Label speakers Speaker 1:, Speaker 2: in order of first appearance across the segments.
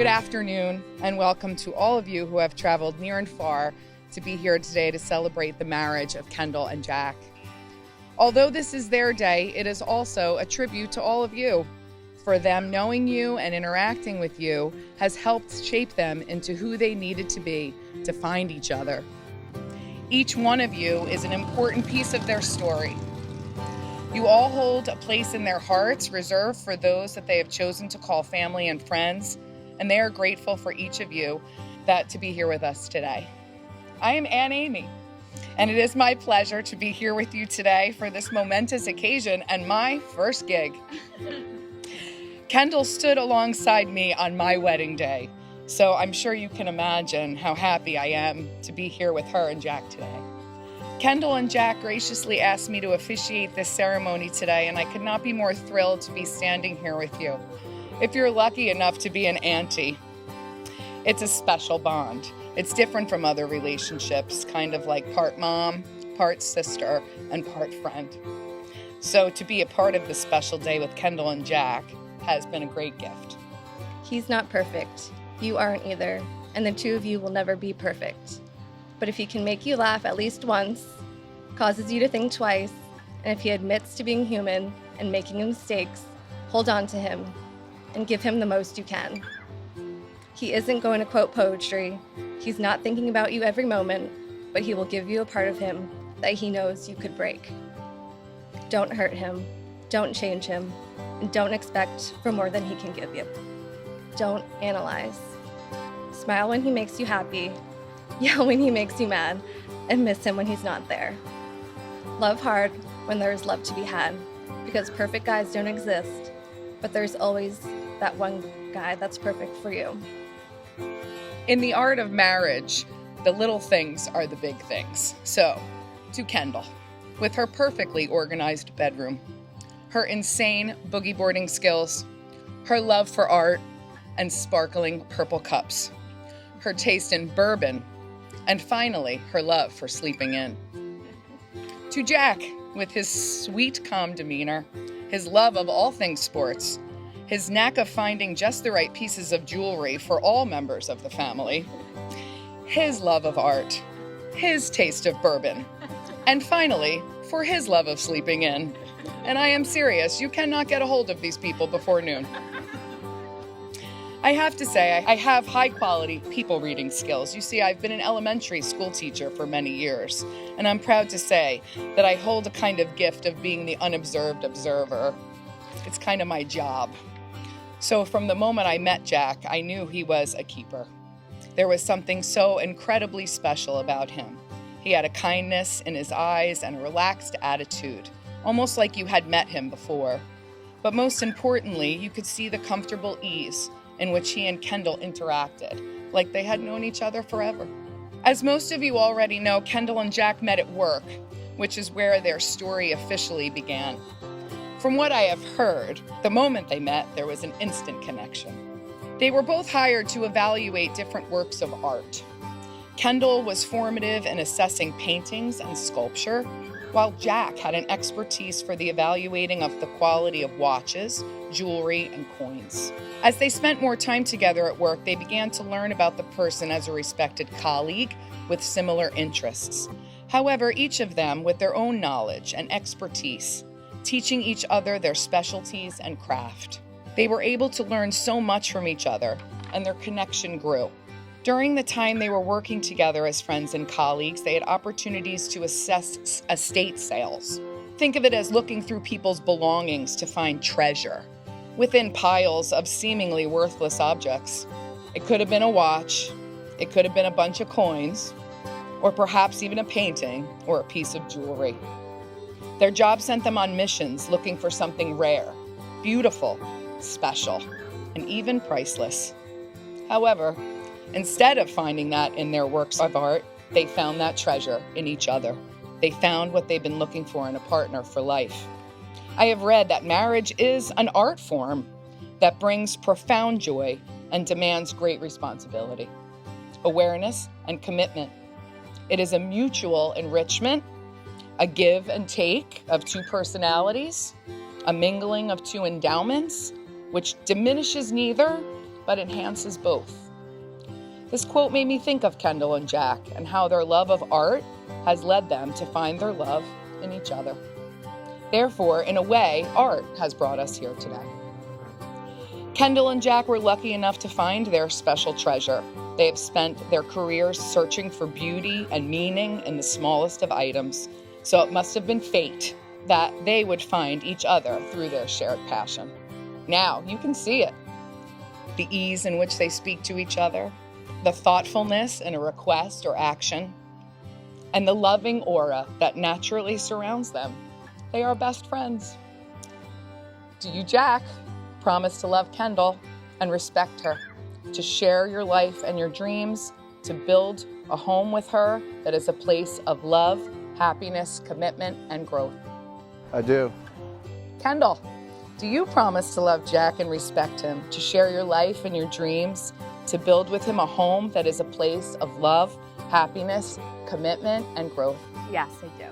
Speaker 1: Good afternoon, and welcome to all of you who have traveled near and far to be here today to celebrate the marriage of Kendall and Jack. Although this is their day, it is also a tribute to all of you. For them, knowing you and interacting with you has helped shape them into who they needed to be to find each other. Each one of you is an important piece of their story. You all hold a place in their hearts reserved for those that they have chosen to call family and friends, and they are grateful for each of you to be here with us today. I am Aunt Amy, and it is my pleasure to be here with you today for this momentous occasion and my first gig. Kendall stood alongside me on my wedding day, so I'm sure you can imagine how happy I am to be here with her and Jack today. Kendall and Jack graciously asked me to officiate this ceremony today, and I could not be more thrilled to be standing here with you. If you're lucky enough to be an auntie, it's a special bond. It's different from other relationships, kind of like part mom, part sister, and part friend. So to be a part of this special day with Kendall and Jack has been a great gift.
Speaker 2: He's not perfect. You aren't either, and the two of you will never be perfect. But if he can make you laugh at least once, causes you to think twice, and if he admits to being human and making mistakes, hold on to him and give him the most you can. He isn't going to quote poetry. He's not thinking about you every moment, but he will give you a part of him that he knows you could break. Don't hurt him, don't change him, and don't expect for more than he can give you. Don't analyze. Smile when he makes you happy, yell when he makes you mad, and miss him when he's not there. Love hard when there is love to be had, because perfect guys don't exist, but there's always that one guy that's perfect for you.
Speaker 1: In the art of marriage, the little things are the big things. So, to Kendall, with her perfectly organized bedroom, her insane boogie boarding skills, her love for art and sparkling purple cups, her taste in bourbon, and finally, her love for sleeping in. To Jack, with his sweet, calm demeanor, his love of all things sports, his knack of finding just the right pieces of jewelry for all members of the family, his love of art, his taste of bourbon, and finally, for his love of sleeping in. And I am serious, you cannot get a hold of these people before noon. I have to say, I have high-quality people reading skills. You see, I've been an elementary school teacher for many years, and I'm proud to say that I hold a kind of gift of being the unobserved observer. It's kind of my job. So from the moment I met Jack, I knew he was a keeper. There was something so incredibly special about him. He had a kindness in his eyes and a relaxed attitude, almost like you had met him before. But most importantly, you could see the comfortable ease in which he and Kendall interacted, like they had known each other forever. As most of you already know, Kendall and Jack met at work, which is where their story officially began. From what I have heard, the moment they met, there was an instant connection. They were both hired to evaluate different works of art. Kendall was formative in assessing paintings and sculpture, while Jack had an expertise for the evaluating of the quality of watches, jewelry, and coins. As they spent more time together at work, they began to learn about the person as a respected colleague with similar interests. However, each of them with their own knowledge and expertise, teaching each other their specialties and craft. They were able to learn so much from each other, and their connection grew. During the time they were working together as friends and colleagues, they had opportunities to assess estate sales. Think of it as looking through people's belongings to find treasure within piles of seemingly worthless objects. It could have been a watch, it could have been a bunch of coins, or perhaps even a painting or a piece of jewelry. Their job sent them on missions looking for something rare, beautiful, special, and even priceless. However, instead of finding that in their works of art, they found that treasure in each other. They found what they've been looking for in a partner for life. I have read that marriage is an art form that brings profound joy and demands great responsibility, awareness, and commitment. It is a mutual enrichment, a give and take of two personalities, a mingling of two endowments, which diminishes neither but enhances both. This quote made me think of Kendall and Jack and how their love of art has led them to find their love in each other. Therefore, in a way, art has brought us here today. Kendall and Jack were lucky enough to find their special treasure. They have spent their careers searching for beauty and meaning in the smallest of items, so it must have been fate that they would find each other through their shared passion. Now, you can see it. The ease in which they speak to each other, the thoughtfulness in a request or action, and the loving aura that naturally surrounds them. They are best friends. Do you, Jack, promise to love Kendall and respect her, to share your life and your dreams, to build a home with her that is a place of love, happiness, commitment, and growth?
Speaker 3: I do.
Speaker 1: Kendall, do you promise to love Jack and respect him, to share your life and your dreams, to build with him a home that is a place of love, happiness, commitment, and growth?
Speaker 4: Yes, I do.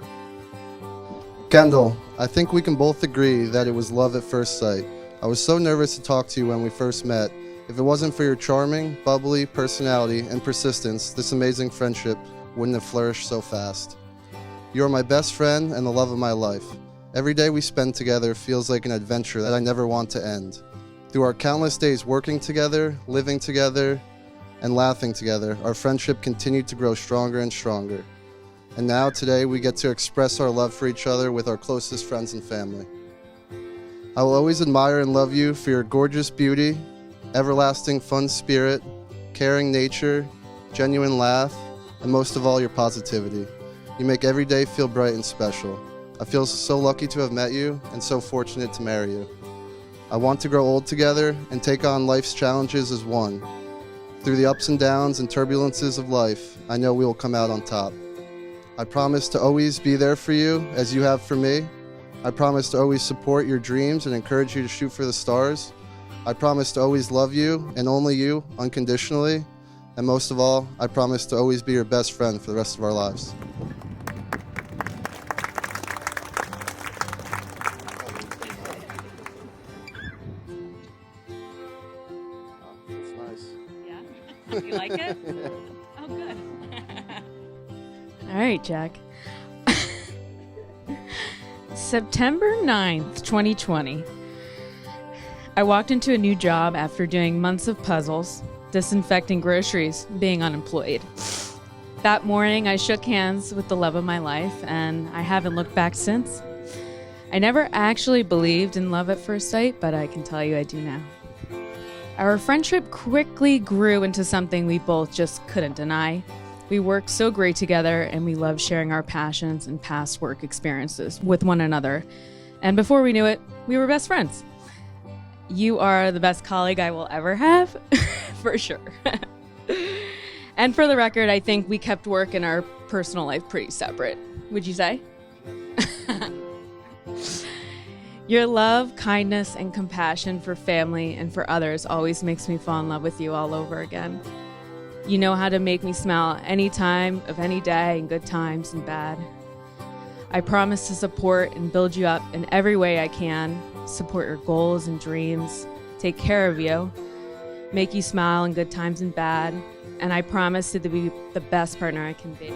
Speaker 3: Kendall, I think we can both agree that it was love at first sight. I was so nervous to talk to you when we first met. If it wasn't for your charming, bubbly personality and persistence, this amazing friendship wouldn't have flourished so fast. You are my best friend and the love of my life. Every day we spend together feels like an adventure that I never want to end. Through our countless days working together, living together, and laughing together, our friendship continued to grow stronger and stronger. And now, today, we get to express our love for each other with our closest friends and family. I will always admire and love you for your gorgeous beauty, everlasting fun spirit, caring nature, genuine laugh, and most of all, your positivity. You make every day feel bright and special. I feel so lucky to have met you and so fortunate to marry you. I want to grow old together and take on life's challenges as one. Through the ups and downs and turbulences of life, I know we will come out on top. I promise to always be there for you as you have for me. I promise to always support your dreams and encourage you to shoot for the stars. I promise to always love you and only you unconditionally. And most of all, I promise to always be your best friend for the rest of our lives.
Speaker 4: Yeah? You like it? Oh, good.
Speaker 5: All right, Jack. September 9th, 2020. I walked into a new job after doing months of puzzles, disinfecting groceries, being unemployed. That morning, I shook hands with the love of my life, and I haven't looked back since. I never actually believed in love at first sight, but I can tell you I do now. Our friendship quickly grew into something we both just couldn't deny. We worked so great together, and we loved sharing our passions and past work experiences with one another. And before we knew it, we were best friends. You are the best colleague I will ever have, for sure. And for the record, I think we kept work and our personal life pretty separate. Would you say? Your love, kindness, and compassion for family and for others always makes me fall in love with you all over again. You know how to make me smile any time of any day, in good times and bad. I promise to support and build you up in every way I can, support your goals and dreams, take care of you, make you smile in good times and bad, and I promise to be the best partner I can be.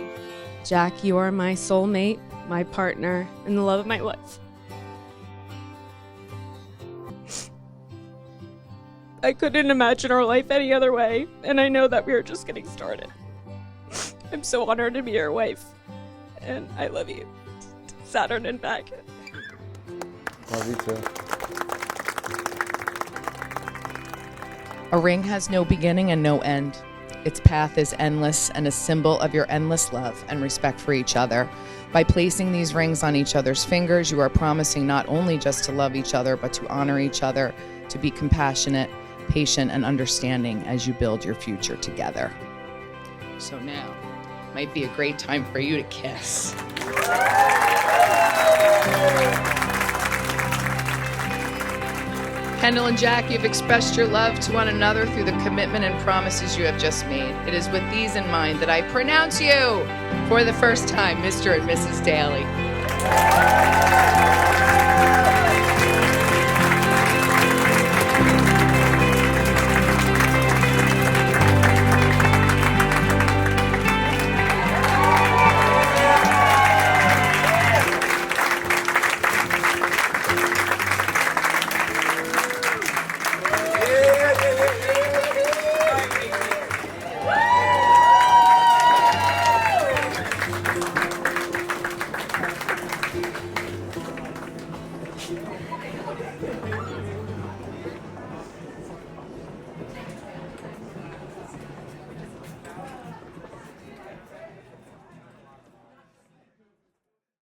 Speaker 5: Jack, you are my soulmate, my partner, and the love of my life. I couldn't imagine our life any other way, and I know that we are just getting started. I'm so honored to be your wife, and I love you. Saturn and back.
Speaker 3: Love you too.
Speaker 1: A ring has no beginning and no end. Its path is endless and a symbol of your endless love and respect for each other. By placing these rings on each other's fingers, you are promising not only just to love each other, but to honor each other, to be compassionate, patient, and understanding as you build your future together. So now might be a great time for you to kiss. Kendall and Jack, you've expressed your love to one another through the commitment and promises you have just made. It is with these in mind that I pronounce you for the first time Mr. and Mrs. Daly.